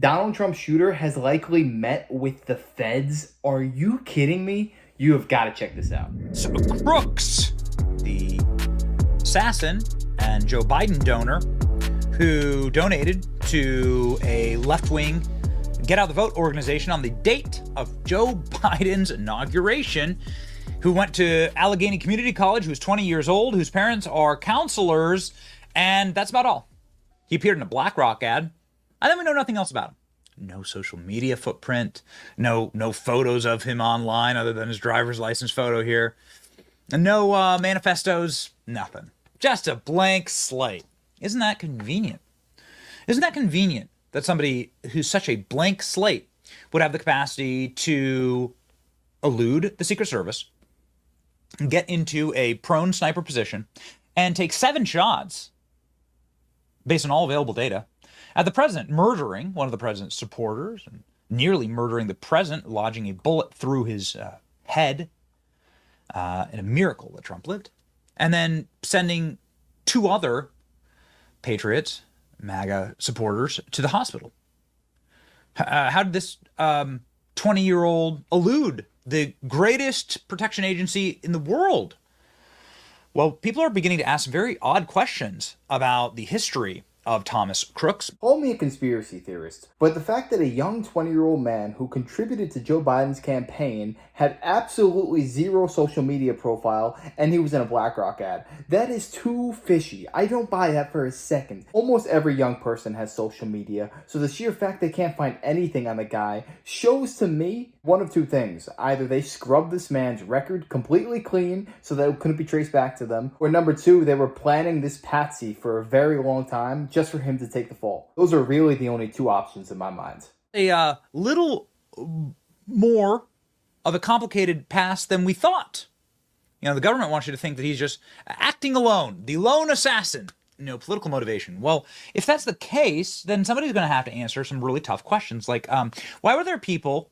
Donald Trump's shooter has likely met with the feds. Are you kidding me? You have got to check this out. So Crooks, the assassin and Joe Biden donor who donated to a left-wing Get Out the Vote organization on the date of Joe Biden's inauguration, who went to Allegheny Community College, who's 20 years old, whose parents are counselors, and that's about all. He appeared in a BlackRock ad, and then we know nothing else about him. No social media footprint, no photos of him online other than his driver's license photo here, and no manifestos, nothing. Just a blank slate. Isn't that convenient? Isn't that convenient that somebody who's such a blank slate would have the capacity to elude the Secret Service, get into a prone sniper position, and take 7 shots based on all available data at the president, murdering one of the president's supporters and nearly murdering the president, lodging a bullet through his head in a miracle that Trump lived, and then sending 2 other patriots, MAGA supporters, to the hospital. How did this 20-year-old elude the greatest protection agency in the world? Well, people are beginning to ask some very odd questions about the history of Thomas Crooks. Call me a conspiracy theorist, but the fact that a young 20-year-old man who contributed to Joe Biden's campaign had absolutely zero social media profile and he was in a BlackRock ad, that is too fishy. I don't buy that for a second. Almost every young person has social media, so the sheer fact they can't find anything on the guy shows to me one of 2 things. Either they scrubbed this man's record completely clean so that it couldn't be traced back to them, or number 2, they were planning this patsy for a very long time just for him to take the fall. Those are really the only 2 options in my mind. A little more of a complicated past than we thought. You know, the government wants you to think that he's just acting alone, the lone assassin, political motivation. Well, if that's the case, then somebody's going to have to answer some really tough questions, like why were there people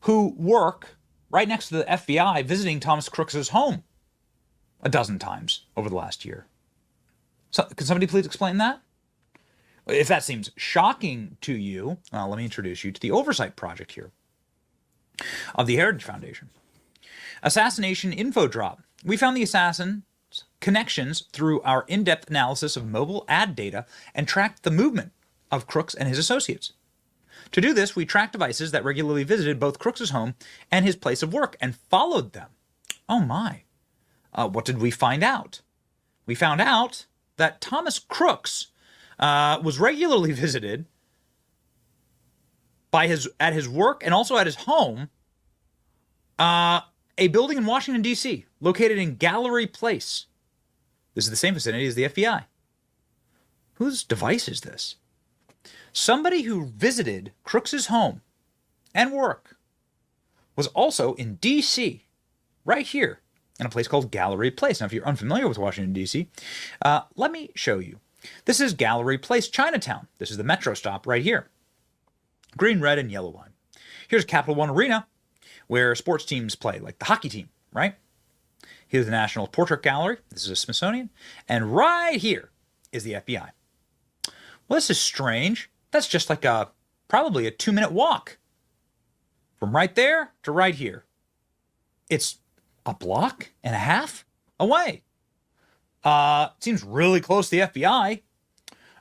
who work right next to the FBI visiting Thomas Crooks' home a dozen times over the last year? So, can somebody please explain that? If that seems shocking to you, let me introduce you to the oversight project here of the Heritage Foundation. Assassination Info Drop. We found the assassin's connections through our in-depth analysis of mobile ad data and tracked the movement of Crooks and his associates. To do this, we tracked devices that regularly visited both Crooks' home and his place of work and followed them. Oh my. What did we find out? We found out that Thomas Crooks was regularly visited at his work and also at his home, a building in Washington, D.C., located in Gallery Place. This is the same vicinity as the FBI. Whose device is this? Somebody who visited Crooks' home and work was also in D.C., right here, in a place called Gallery Place. Now, if you're unfamiliar with Washington, D.C., let me show you. This is Gallery Place, Chinatown. This is the metro stop right here. Green, red, and yellow line. Here's Capital One Arena, where sports teams play, like the hockey team, right? Here's the National Portrait Gallery. This is a Smithsonian. And right here is the FBI. Well, this is strange. That's just like probably a 2-minute walk from right there to right here. It's a block and a half away. Seems really close to the FBI.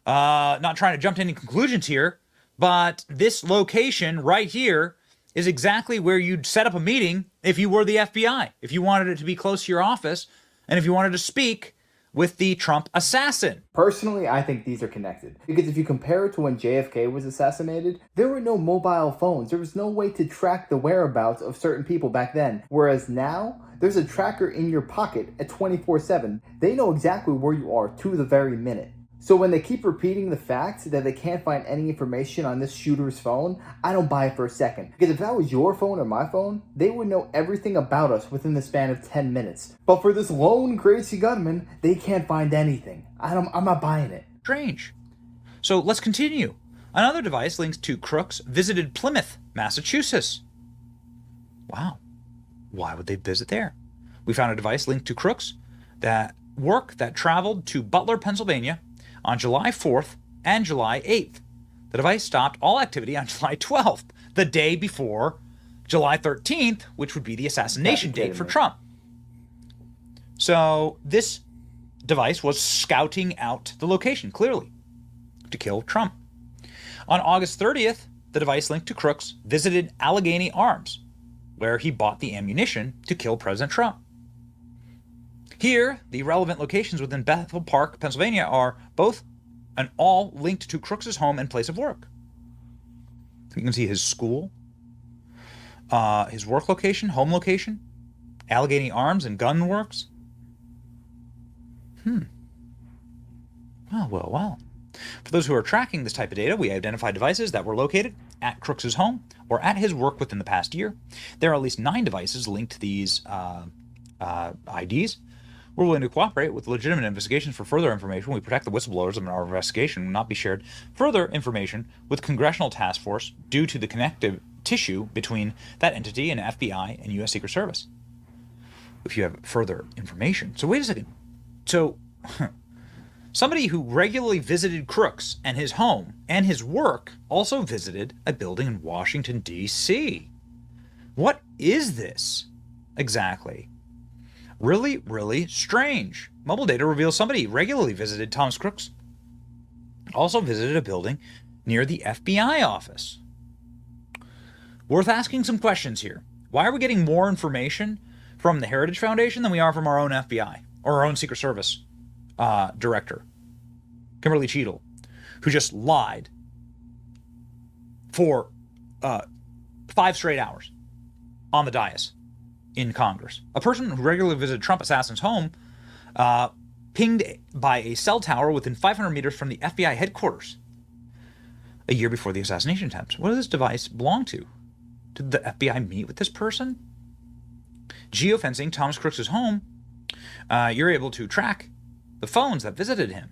Not trying to jump to any conclusions here, but this location right here is exactly where you'd set up a meeting if you were the FBI, if you wanted it to be close to your office, and if you wanted to speak with the Trump assassin. Personally, I think these are connected. Because if you compare it to when JFK was assassinated, there were no mobile phones. There was no way to track the whereabouts of certain people back then. Whereas now, there's a tracker in your pocket at 24/7. They know exactly where you are to the very minute. So when they keep repeating the fact that they can't find any information on this shooter's phone, I don't buy it for a second. Because if that was your phone or my phone, they would know everything about us within the span of 10 minutes. But for this lone crazy gunman, they can't find anything. I'm not buying it. Strange. So let's continue. Another device linked to Crooks visited Plymouth, Massachusetts. Wow. Why would they visit there? We found a device linked to Crooks that traveled to Butler, Pennsylvania on July 4th and July 8th. The device stopped all activity on July 12th, the day before July 13th, which would be the assassination date for Trump. So this device was scouting out the location, clearly, to kill Trump. On August 30th, the device linked to Crooks visited Allegheny Arms, where he bought the ammunition to kill President Trump. Here, the relevant locations within Bethel Park, Pennsylvania are both and all linked to Crooks' home and place of work. You can see his school, his work location, home location, Allegheny Arms and Gun Works. Well. For those who are tracking this type of data, we identified devices that were located at Crooks' home or at his work within the past year. There are at least 9 devices linked to these IDs. We're willing to cooperate with legitimate investigations for further information. We protect the whistleblowers of our investigation will not be shared further information with Congressional Task Force due to the connective tissue between that entity and FBI and U.S. Secret Service. If you have further information. So wait a second. So somebody who regularly visited Crooks and his home and his work also visited a building in Washington, D.C. What is this exactly? Really, really strange. Mobile data reveals somebody regularly visited Thomas Crooks, also visited a building near the FBI office. Worth asking some questions here. Why are we getting more information from the Heritage Foundation than we are from our own FBI or our own Secret Service director, Kimberly Cheadle, who just lied for 5 straight hours on the dais in Congress? A person who regularly visited Trump assassin's home, pinged by a cell tower within 500 meters from the FBI headquarters a year before the assassination attempt. What does this device belong to? Did the FBI meet with this person? Geofencing Thomas Crooks' home, you're able to track the phones that visited him.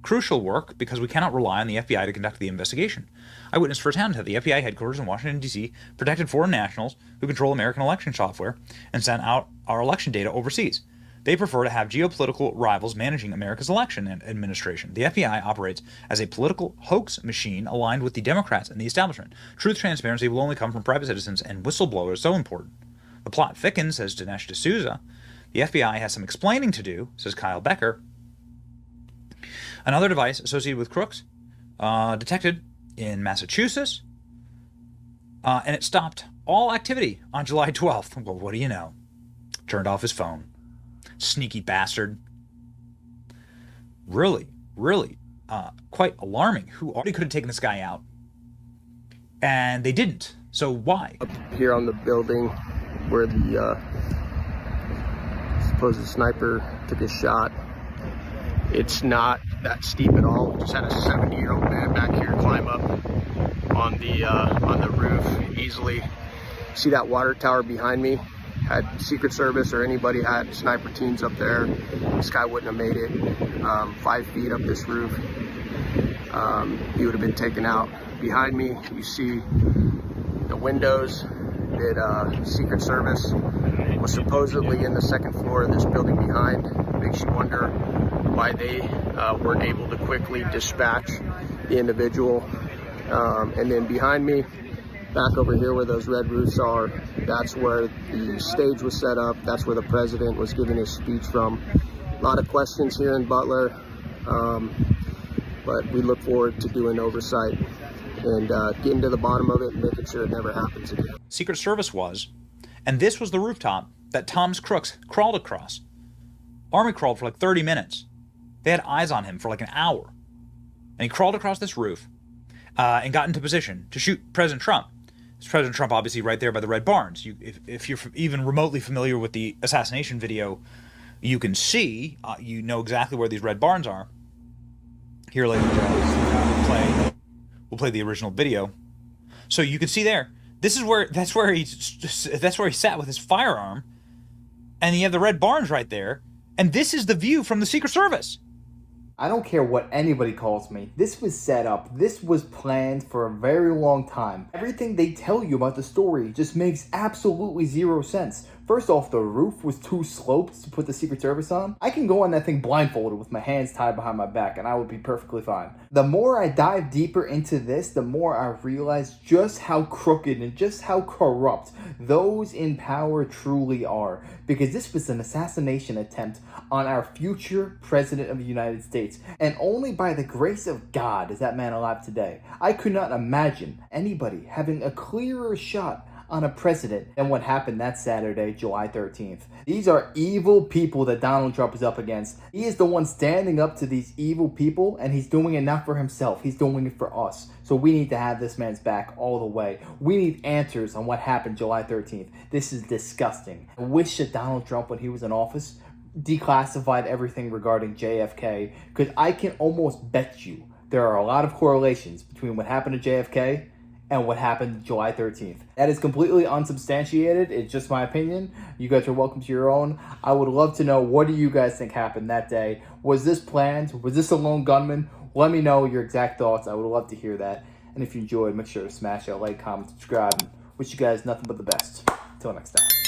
Crucial work because we cannot rely on the FBI to conduct the investigation. I witnessed firsthand how the FBI headquarters in Washington, D.C. protected foreign nationals who control American election software and send out our election data overseas. They prefer to have geopolitical rivals managing America's election administration. The FBI operates as a political hoax machine aligned with the Democrats and the establishment. Truth transparency will only come from private citizens and whistleblowers, so important. The plot thickens, says Dinesh D'Souza. The FBI has some explaining to do, says Kyle Becker. Another device associated with Crooks, detected in Massachusetts, and it stopped all activity on July 12th. Well, what do you know? Turned off his phone. Sneaky bastard. Really, quite alarming. Who already could have taken this guy out, and they didn't. So why? Up here on the building where the supposed sniper took his shot. It's not that steep at all. Just had a 70-year-old man back here climb up on the roof easily. See that water tower behind me? Had Secret Service or anybody had sniper teams up there, this guy wouldn't have made it 5 feet up this roof. He would have been taken out. Behind me, you see the windows that Secret Service was supposedly in the second floor of this building behind. Makes you wonder why they weren't able to quickly dispatch the individual. And then behind me, back over here where those red roofs are, that's where the stage was set up. That's where the president was giving his speech from. A lot of questions here in Butler, but we look forward to doing oversight and getting to the bottom of it and making sure it never happens again. Secret Service was, and this was the rooftop that Thomas Crooks crawled across. Army crawled for like 30 minutes. They had eyes on him for like an hour. And he crawled across this roof and got into position to shoot President Trump. It's President Trump obviously right there by the Red Barns. If you're even remotely familiar with the assassination video, you can see, you know exactly where these Red Barns are. Here, ladies and gentlemen, we'll play the original video. So you can see there, that's where he sat with his firearm, and you have the Red Barns right there, and this is the view from the Secret Service. I don't care what anybody calls me. This was set up. This was planned for a very long time. Everything they tell you about the story just makes absolutely zero sense. First off, the roof was too sloped to put the Secret Service on. I can go on that thing blindfolded with my hands tied behind my back and I would be perfectly fine. The more I dive deeper into this, the more I realize just how crooked and just how corrupt those in power truly are. Because this was an assassination attempt on our future president of the United States. And only by the grace of God is that man alive today. I could not imagine anybody having a clearer shot on a president than what happened that Saturday, July 13th. These are evil people that Donald Trump is up against. He is the one standing up to these evil people, and he's doing it not for himself. He's doing it for us. So we need to have this man's back all the way. We need answers on what happened July 13th. This is disgusting. I wish that Donald Trump, when he was in office, declassified everything regarding JFK, because I can almost bet you there are a lot of correlations between what happened to JFK and what happened July 13th. That is completely unsubstantiated. It's just my opinion. You guys are welcome to your own. I would love to know, what do you guys think happened that day? Was this planned? Was this a lone gunman? Let me know your exact thoughts. I would love to hear that. And if you enjoyed, make sure to smash that like, comment, subscribe, and wish you guys nothing but the best. Until next time.